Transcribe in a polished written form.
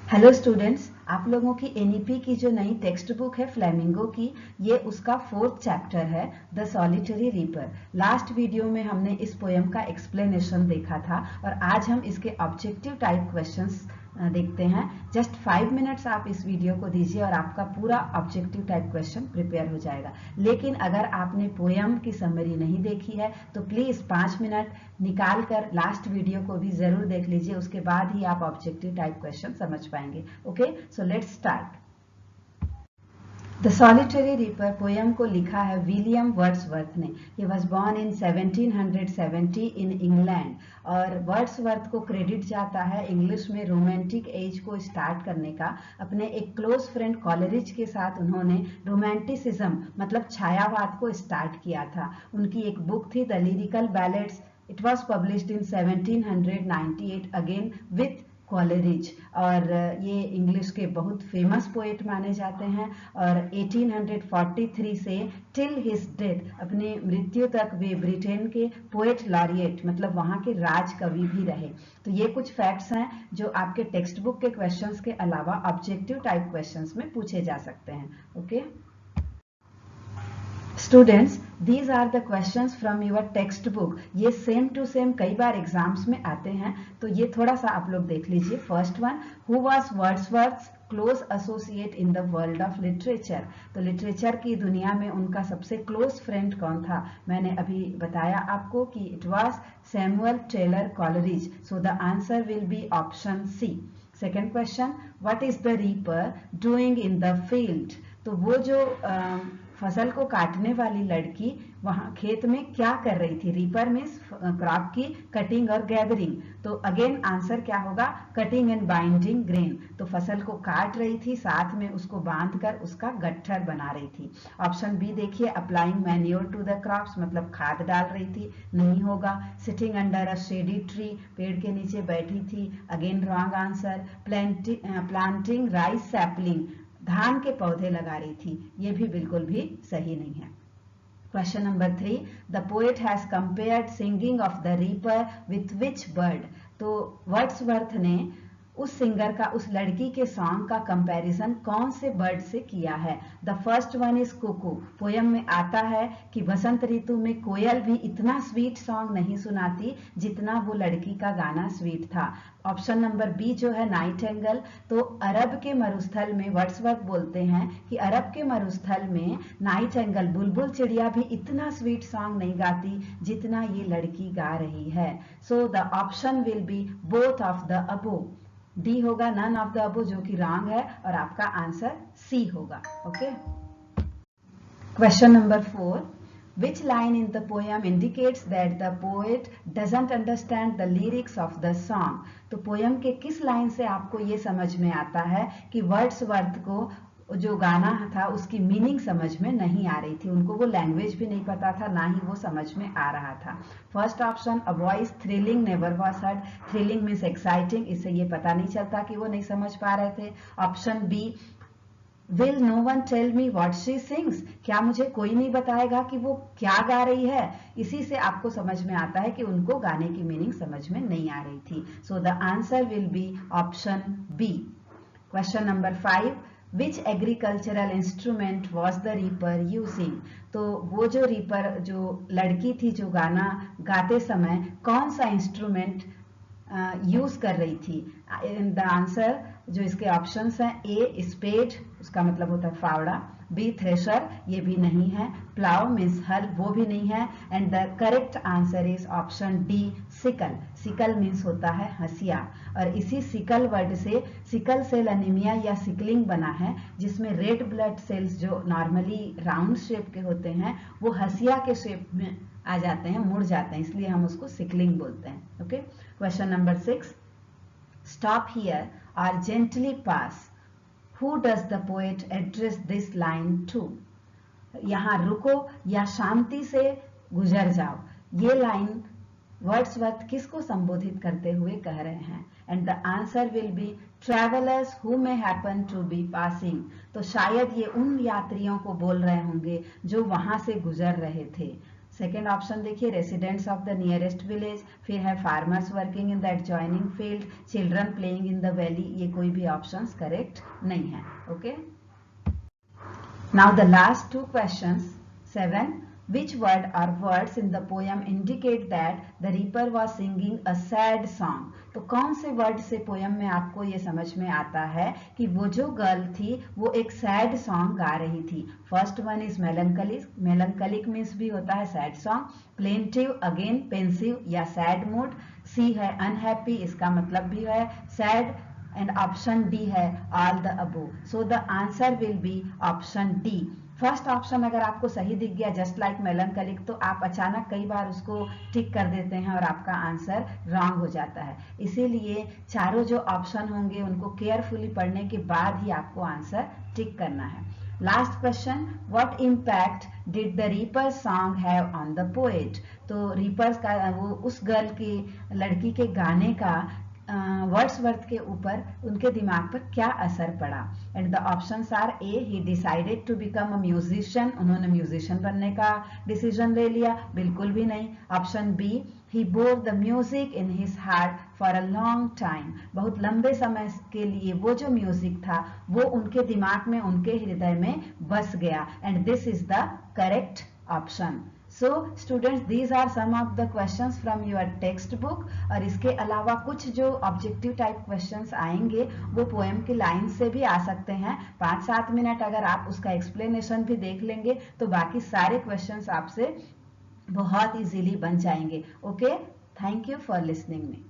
Hello students, आप लोगों की एनईपी की जो नई टेक्स्ट बुक है फ्लेमिंगो की, ये उसका 4th चैप्टर है, the solitary reaper. Last video में हमने इस पोयम का एक्सप्लेनेशन देखा था और आज हम इसके ऑब्जेक्टिव टाइप क्वेश्चंस देखते हैं। जस्ट 5 मिनट्स आप इस वीडियो को दीजिए और आपका पूरा ऑब्जेक्टिव टाइप क्वेश्चन प्रिपेयर हो जाएगा। लेकिन अगर आपने पोयम की समरी नहीं देखी है तो प्लीज 5 मिनट निकाल कर लास्ट वीडियो को भी जरूर देख लीजिए, उसके बाद ही आप ऑब्जेक्टिव टाइप क्वेश्चन समझ पाएंगे। Okay, so let's start. The solitary reaper poem को लिखा है विलियम वर्ड्सवर्थ ने। He was born in 1770 in England और वर्ड्सवर्थ को क्रेडिट जाता है इंग्लिश में रोमांटिक एज को स्टार्ट करने का। अपने एक क्लोज फ्रेंड कॉलरिज के साथ उन्होंने रोमांटिसिज्म मतलब छायावाद को स्टार्ट किया था। उनकी एक बुक थी the lyrical ballads. It was published in 1798 again with Coleridge और ये इंग्लिश के बहुत फेमस पोएट माने जाते हैं और 1843 से टिल हिज डेथ अपनी मृत्यु तक वे ब्रिटेन के पोएट लॉरिएट मतलब वहाँ के राज कवि भी रहे। तो ये कुछ फैक्ट्स हैं जो आपके टेक्स्ट बुक के क्वेश्चंस के अलावा ऑब्जेक्टिव टाइप क्वेश्चंस में पूछे जा सकते हैं। Okay students, these are the questions from your textbook. ये सेम टू सेम कई बार एग्जाम्स में आते हैं, तो ये थोड़ा सा आप लोग देख लीजिए। First one, who was Wordsworth close associate in the world of literature. तो लिटरेचर की दुनिया में उनका सबसे क्लोज फ्रेंड कौन था? मैंने अभी बताया आपको कि it was Samuel Taylor Coleridge. So the answer will be option C. Second question, what is the reaper doing in the field. तो वो जो फसल को काटने वाली लड़की वहां खेत में क्या कर रही थी? रीपर मीन्स क्रॉप की कटिंग और गैदरिंग। तो अगेन आंसर क्या होगा? Cutting and binding grain. तो फसल को काट रही थी, साथ में उसको बांध कर उसका गट्ठर बना रही थी। ऑप्शन बी देखिए, applying manure to the crops मतलब खाद डाल रही थी, नहीं होगा। Sitting under a shady tree, पेड़ के नीचे बैठी थी, again wrong answer. Planting rice sapling, धान के पौधे लगा रही थी, ये भी बिल्कुल भी सही नहीं है। Question number 3, the poet has compared singing of the reaper with which bird. तो वर्ड्सवर्थ ने उस सिंगर का, उस लड़की के सॉन्ग का कंपैरिजन कौन से बर्ड से किया है? The first one is cuckoo. Poem में आता है कि बसंत ऋतु में कोयल भी इतना स्वीट सॉन्ग नहीं सुनाती जितना वो लड़की का गाना स्वीट था। ऑप्शन नंबर बी जो है नाइटेंगल। तो अरब के मरुस्थल में वर्ड्सवर्थ बोलते हैं कि अरब के मरुस्थल में नाइटेंगल बुलबुल चिड़िया भी इतना स्वीट सॉन्ग नहीं गाती जितना ये लड़की गा रही है। So the option will be both of the above. D होगा नन ऑफ द अबो, जो कि रॉन्ग है और आपका आंसर सी होगा। Okay, question number 4, which line in the poem indicates that the poet doesn't understand the lyrics of the song। तो poem के किस लाइन से आपको ये समझ में आता है कि वर्ड्सवर्थ को जो गाना था उसकी मीनिंग समझ में नहीं आ रही थी? उनको वो लैंग्वेज भी नहीं पता था, ना ही वो समझ में आ रहा था। First option, a voice thrilling never was heard. Thrilling means exciting, इससे ये पता नहीं चलता कि वो नहीं समझ पा रहे थे। Option B, will no one tell me what she sings. क्या मुझे कोई नहीं बताएगा कि वो क्या गा रही है? इसी से आपको समझ में आता है कि उनको गाने की मीनिंग समझ में नहीं आ रही थी। So the answer will be option B. Question number 5, which agricultural instrument was the reaper using. तो वो जो रीपर, जो लड़की थी जो गाना गाते समय कौन सा इंस्ट्रूमेंट यूज कर रही थी? द आंसर जो इसके ऑप्शंस हैं, ए स्पेड, उसका मतलब होता है फावड़ा। बी थ्रेशर, ये भी नहीं है। प्लाव मीन्स हल, वो भी नहीं है। And the correct answer is option D, sickle. Sickle means होता है हंसिया और इसी सिकल वर्ड से सिकल सेल एनीमिया या सिकलिंग बना है, जिसमें रेड ब्लड सेल्स जो नॉर्मली राउंड शेप के होते हैं वो हंसिया के शेप में आ जाते हैं, मुड़ जाते हैं, इसलिए हम उसको सिकलिंग बोलते हैं। Okay, question number 6, stop here और gently pass. Who does the poet address this line to? यहाँ रुको या शांति से गुजर जाओ, ये लाइन वर्ड्सवर्थ किसको संबोधित करते हुए कह रहे हैं? And the answer will be travellers who may happen to be passing. तो शायद ये उन यात्रियों को बोल रहे होंगे जो वहां से गुजर रहे थे। सेकेंड ऑप्शन देखिए, residents of the nearest village, फिर है farmers working in the adjoining field, children playing in the valley. ये कोई भी ऑप्शंस करेक्ट नहीं है। Okay, now the last two questions. 7. Which word or words in the poem indicate that the reaper was singing a sad song? तो कौन से word से poem में आपको ये समझ में आता है कि वो जो गर्ल थी वो एक सैड सॉन्ग गा रही थी? फर्स्ट वन इज मेलंकलिक, मेलंकलिक मीन्स भी होता है sad song, plaintiff again pensive या सैड मूड, सी है अनहैप्पी, इसका मतलब भी है सैड, एंड ऑप्शन डी है all the above. So the answer will be option D. First option अगर आपको सही दिख गया जस्ट लाइक मेलंकलिक, तो आप अचानक कई बार उसको टिक कर देते हैं और आपका आंसर रॉन्ग हो जाता है। इसीलिए चारों जो ऑप्शन होंगे उनको केयरफुली पढ़ने के बाद ही आपको आंसर टिक करना है। Last question, what impact did the reaper song have on the poet? तो रीपर्स का वो उस गर्ल की लड़की के गाने का वर्ड्सवर्थ के ऊपर उनके दिमाग पर क्या असर पड़ा? And the options are A, he decided to become a musician, उन्होंने म्यूजिशियन बनने का डिसीजन ले लिया, बिल्कुल भी नहीं। Option B, he bore the music in his heart for a long time, बहुत लंबे समय के लिए वो जो म्यूजिक था वो उनके दिमाग में, उनके हृदय में बस गया, and this is the correct option. So students, these are some of the questions from your textbook। और इसके अलावा कुछ जो ऑब्जेक्टिव टाइप क्वेश्चंस आएंगे वो पोएम की लाइन से भी आ सकते हैं। 5-7 मिनट अगर आप उसका एक्सप्लेनेशन भी देख लेंगे तो बाकी सारे क्वेश्चंस आपसे बहुत इजीली बन जाएंगे। Okay, thank you for listening me.